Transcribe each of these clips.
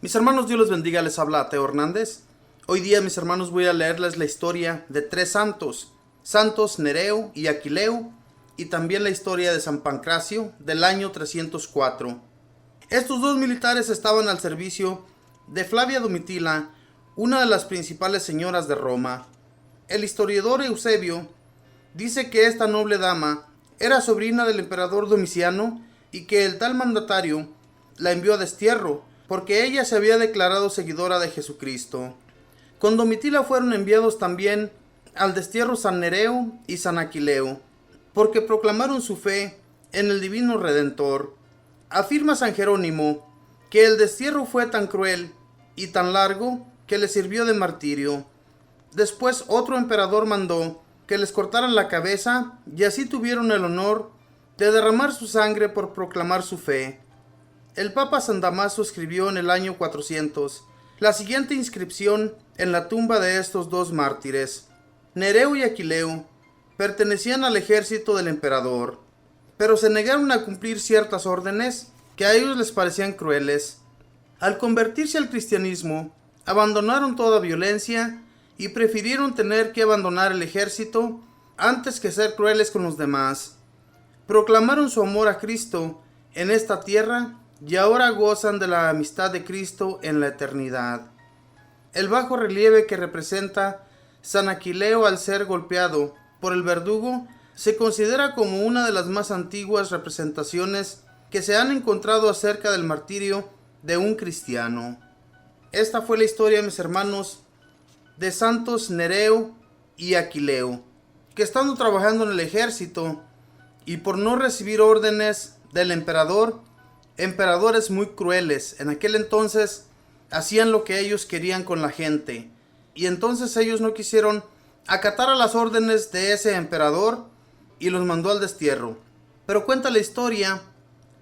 Mis hermanos, Dios les bendiga, les habla Teo Hernández. Hoy día, mis hermanos, voy a leerles la historia de tres santos Nereo y Aquileo, y también la historia de San Pancracio del año 304. Estos dos militares estaban al servicio de Flavia Domitila, una de las principales señoras de Roma. El historiador Eusebio dice que esta noble dama era sobrina del emperador Domiciano y que el tal mandatario la envió a destierro porque ella se había declarado seguidora de Jesucristo. Con Domitila fueron enviados también al destierro San Nereo y San Aquileo, porque proclamaron su fe en el divino Redentor. Afirma San Jerónimo que el destierro fue tan cruel y tan largo que le sirvió de martirio. Después otro emperador mandó que les cortaran la cabeza y así tuvieron el honor de derramar su sangre por proclamar su fe. El Papa San Damaso escribió en el año 400 la siguiente inscripción en la tumba de estos dos mártires. Nereo y Aquileo pertenecían al ejército del emperador, pero se negaron a cumplir ciertas órdenes que a ellos les parecían crueles. Al convertirse al cristianismo, abandonaron toda violencia y prefirieron tener que abandonar el ejército antes que ser crueles con los demás. Proclamaron su amor a Cristo en esta tierra y ahora gozan de la amistad de Cristo en la eternidad. El bajo relieve que representa San Aquileo al ser golpeado por el verdugo se considera como una de las más antiguas representaciones que se han encontrado acerca del martirio de un cristiano. Esta fue la historia, mis hermanos, de santos Nereo y Aquileo, que estando trabajando en el ejército y por no recibir órdenes del emperadores muy crueles, en aquel entonces hacían lo que ellos querían con la gente, y entonces ellos no quisieron acatar a las órdenes de ese emperador y los mandó al destierro. Pero cuenta la historia,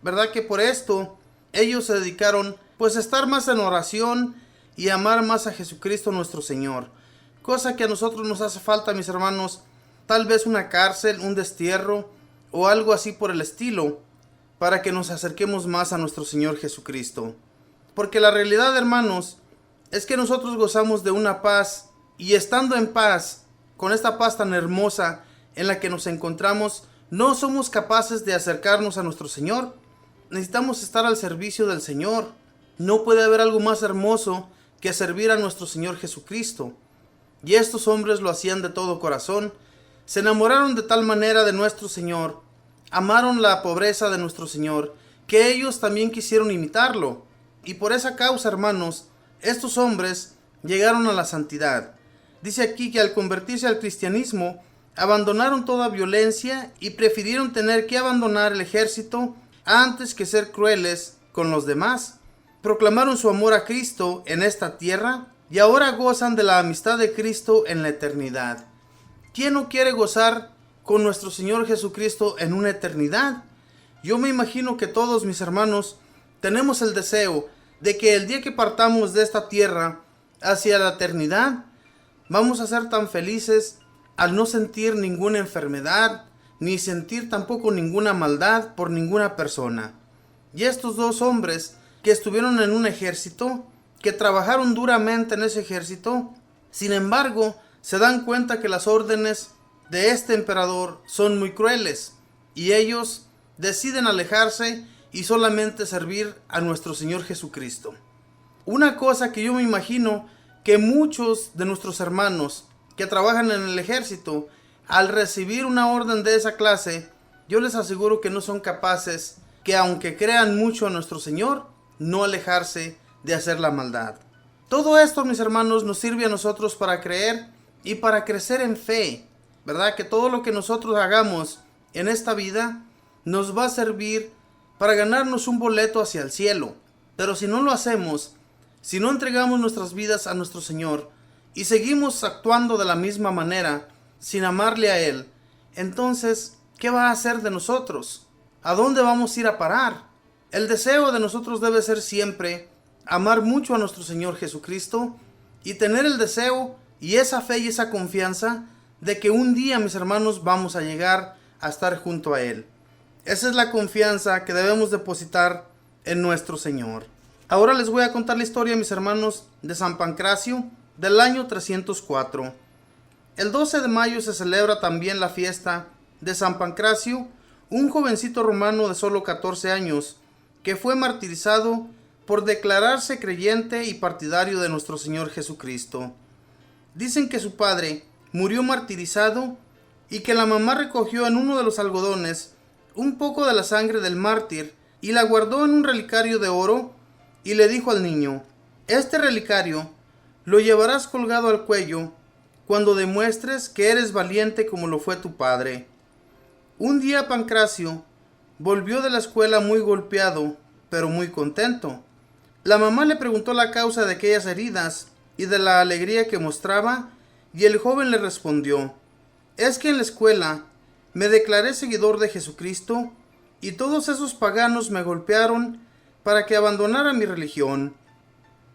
¿verdad?, que por esto ellos se dedicaron pues a estar más en oración y a amar más a Jesucristo nuestro Señor, cosa que a nosotros nos hace falta, mis hermanos, tal vez una cárcel, un destierro o algo así por el estilo, para que nos acerquemos más a nuestro Señor Jesucristo. Porque la realidad, hermanos, es que nosotros gozamos de una paz, y estando en paz, con esta paz tan hermosa en la que nos encontramos, no somos capaces de acercarnos a nuestro Señor. Necesitamos estar al servicio del Señor. No puede haber algo más hermoso que servir a nuestro Señor Jesucristo. Y estos hombres lo hacían de todo corazón. Se enamoraron de tal manera de nuestro Señor, amaron la pobreza de nuestro Señor, que ellos también quisieron imitarlo. Y por esa causa, hermanos, estos hombres llegaron a la santidad. Dice aquí que al convertirse al cristianismo, abandonaron toda violencia y prefirieron tener que abandonar el ejército antes que ser crueles con los demás. Proclamaron su amor a Cristo en esta tierra y ahora gozan de la amistad de Cristo en la eternidad. ¿Quién no quiere gozar con nuestro Señor Jesucristo en una eternidad? Yo me imagino que todos, mis hermanos, tenemos el deseo de que el día que partamos de esta tierra hacia la eternidad, vamos a ser tan felices al no sentir ninguna enfermedad, ni sentir tampoco ninguna maldad por ninguna persona. Y estos dos hombres que estuvieron en un ejército, que trabajaron duramente en ese ejército, sin embargo, se dan cuenta que las órdenes de este emperador son muy crueles, y ellos deciden alejarse y solamente servir a nuestro Señor Jesucristo. Una cosa que yo me imagino que muchos de nuestros hermanos que trabajan en el ejército, al recibir una orden de esa clase, yo les aseguro que no son capaces, que aunque crean mucho a nuestro Señor, no alejarse de hacer la maldad. Todo esto, mis hermanos, nos sirve a nosotros para creer y para crecer en fe, ¿verdad? Que todo lo que nosotros hagamos en esta vida nos va a servir para ganarnos un boleto hacia el cielo. Pero si no lo hacemos, si no entregamos nuestras vidas a nuestro Señor y seguimos actuando de la misma manera, sin amarle a Él, entonces, ¿qué va a hacer de nosotros? ¿A dónde vamos a ir a parar? El deseo de nosotros debe ser siempre amar mucho a nuestro Señor Jesucristo y tener el deseo y esa fe y esa confianza de que un día, mis hermanos, vamos a llegar a estar junto a Él. Esa es la confianza que debemos depositar en nuestro Señor. Ahora les voy a contar la historia, mis hermanos, de San Pancracio del año 304. El 12 de mayo se celebra también la fiesta de San Pancracio, un jovencito romano de solo 14 años, que fue martirizado por declararse creyente y partidario de nuestro Señor Jesucristo. Dicen que su padre murió martirizado y que la mamá recogió en uno de los algodones un poco de la sangre del mártir y la guardó en un relicario de oro y le dijo al niño: este relicario lo llevarás colgado al cuello cuando demuestres que eres valiente como lo fue tu padre. Un día Pancracio volvió de la escuela muy golpeado, pero muy contento. La mamá le preguntó la causa de aquellas heridas y de la alegría que mostraba, y el joven le respondió: es que en la escuela me declaré seguidor de Jesucristo y todos esos paganos me golpearon para que abandonara mi religión.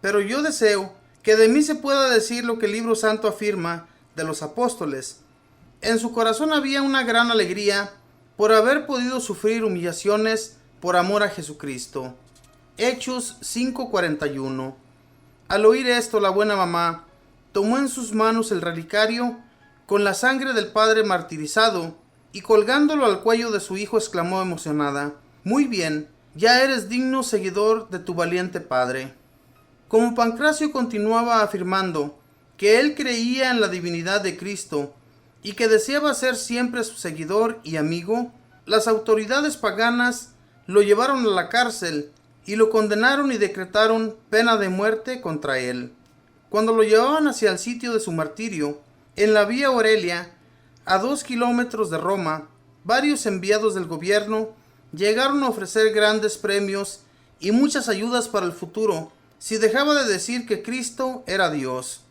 Pero yo deseo que de mí se pueda decir lo que el libro santo afirma de los apóstoles. En su corazón había una gran alegría por haber podido sufrir humillaciones por amor a Jesucristo. Hechos 5:41. Al oír esto, la buena mamá tomó en sus manos el relicario con la sangre del padre martirizado y colgándolo al cuello de su hijo exclamó emocionada: muy bien, ya eres digno seguidor de tu valiente padre. Como Pancracio continuaba afirmando que él creía en la divinidad de Cristo y que deseaba ser siempre su seguidor y amigo, las autoridades paganas lo llevaron a la cárcel y lo condenaron y decretaron pena de muerte contra él. Cuando lo llevaban hacia el sitio de su martirio, en la vía Aurelia, a 2 kilómetros de Roma, varios enviados del gobierno llegaron a ofrecer grandes premios y muchas ayudas para el futuro si dejaba de decir que Cristo era Dios.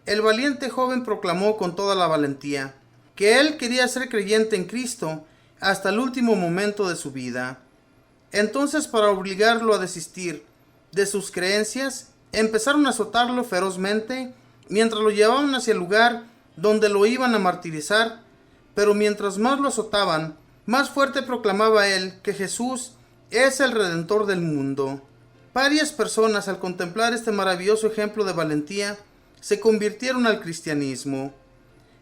El valiente joven proclamó con toda la valentía que él quería ser creyente en Cristo hasta el último momento de su vida. Entonces, para obligarlo a desistir de sus creencias, empezaron a azotarlo ferozmente mientras lo llevaban hacia el lugar donde lo iban a martirizar, pero mientras más lo azotaban, más fuerte proclamaba él que Jesús es el Redentor del mundo. Varias personas, al contemplar este maravilloso ejemplo de valentía, se convirtieron al cristianismo.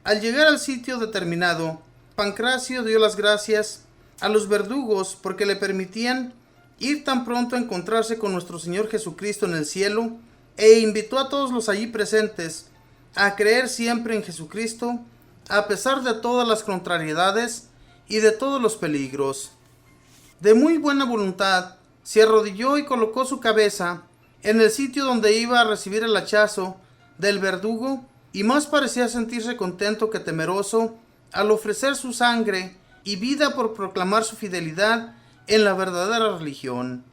Al llegar al sitio determinado, Pancracio dio las gracias a los verdugos porque le permitían ir tan pronto a encontrarse con nuestro Señor Jesucristo en el cielo, e invitó a todos los allí presentes a creer siempre en Jesucristo, a pesar de todas las contrariedades y de todos los peligros. De muy buena voluntad, se arrodilló y colocó su cabeza en el sitio donde iba a recibir el hachazo del verdugo, y más parecía sentirse contento que temeroso al ofrecer su sangre y vida por proclamar su fidelidad en la verdadera religión.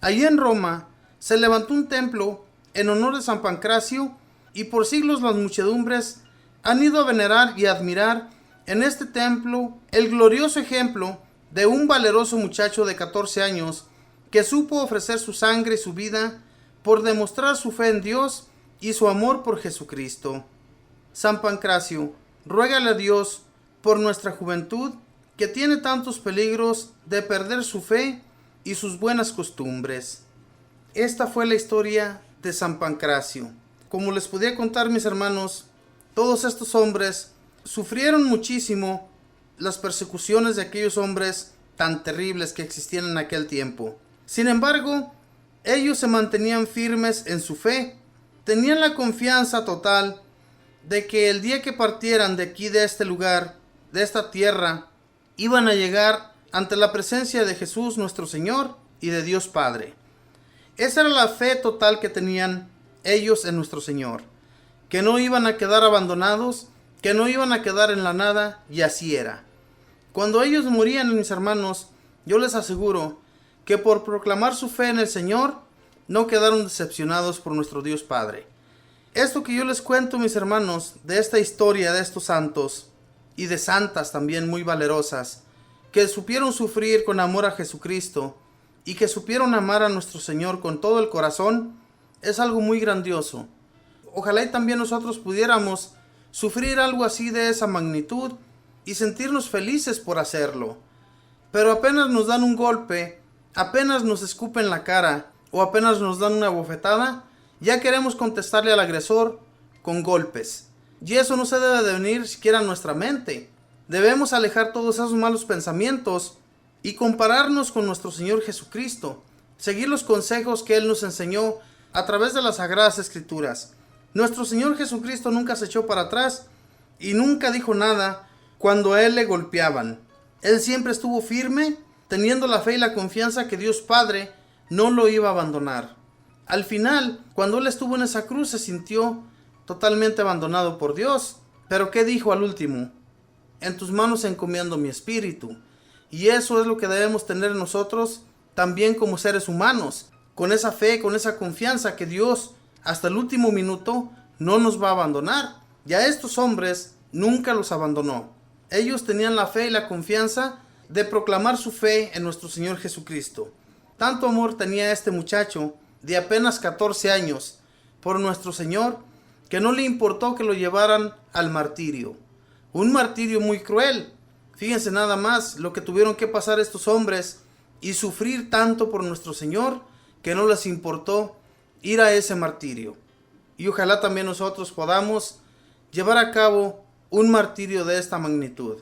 Allí en Roma se levantó un templo en honor de San Pancracio, y por siglos las muchedumbres han ido a venerar y admirar en este templo el glorioso ejemplo de un valeroso muchacho de 14 años que supo ofrecer su sangre y su vida por demostrar su fe en Dios y su amor por Jesucristo. San Pancracio, ruégale a Dios por nuestra juventud que tiene tantos peligros de perder su fe y sus buenas costumbres. Esta fue la historia de San Pancracio. Como les podía contar, mis hermanos, todos estos hombres sufrieron muchísimo las persecuciones de aquellos hombres tan terribles que existían en aquel tiempo. Sin embargo, ellos se mantenían firmes en su fe, tenían la confianza total de que el día que partieran de aquí, de este lugar, de esta tierra, iban a llegar ante la presencia de Jesús nuestro Señor y de Dios Padre. Esa era la fe total que tenían ellos en nuestro Señor, que no iban a quedar abandonados, que no iban a quedar en la nada, y así era. Cuando ellos morían, mis hermanos, yo les aseguro que por proclamar su fe en el Señor, no quedaron decepcionados por nuestro Dios Padre. Esto que yo les cuento, mis hermanos, de esta historia de estos santos, y de santas también muy valerosas, que supieron sufrir con amor a Jesucristo, y que supieron amar a nuestro Señor con todo el corazón, es algo muy grandioso. Ojalá y también nosotros pudiéramos sufrir algo así de esa magnitud y sentirnos felices por hacerlo. Pero apenas nos dan un golpe, apenas nos escupen la cara o apenas nos dan una bofetada, ya queremos contestarle al agresor con golpes. Y eso no se debe de venir siquiera a nuestra mente. Debemos alejar todos esos malos pensamientos y compararnos con nuestro Señor Jesucristo. Seguir los consejos que Él nos enseñó a través de las Sagradas Escrituras. Nuestro Señor Jesucristo nunca se echó para atrás y nunca dijo nada cuando a Él le golpeaban. Él siempre estuvo firme, teniendo la fe y la confianza que Dios Padre no lo iba a abandonar. Al final, cuando Él estuvo en esa cruz, se sintió totalmente abandonado por Dios. Pero ¿qué dijo al último? En tus manos encomiendo mi espíritu. Y eso es lo que debemos tener nosotros también como seres humanos, con esa fe, con esa confianza que Dios hasta el último minuto no nos va a abandonar. Y a estos hombres nunca los abandonó. Ellos tenían la fe y la confianza de proclamar su fe en nuestro Señor Jesucristo. Tanto amor tenía este muchacho de apenas 14 años por nuestro Señor, que no le importó que lo llevaran al martirio. Un martirio muy cruel. Fíjense nada más lo que tuvieron que pasar estos hombres y sufrir tanto por nuestro Señor, que no les importó ir a ese martirio. Y ojalá también nosotros podamos llevar a cabo un martirio de esta magnitud.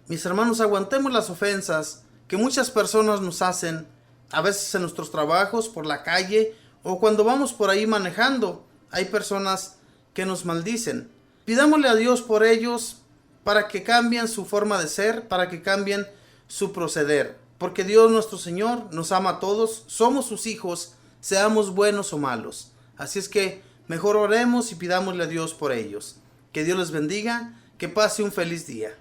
Mis hermanos, aguantemos las ofensas que muchas personas nos hacen, a veces en nuestros trabajos, por la calle, o cuando vamos por ahí manejando. Hay personas que nos maldicen. Pidámosle a Dios por ellos, para que cambien su forma de ser, para que cambien su proceder. Porque Dios nuestro Señor nos ama a todos, somos sus hijos, seamos buenos o malos. Así es que mejor oremos y pidámosle a Dios por ellos. Que Dios les bendiga, que pase un feliz día.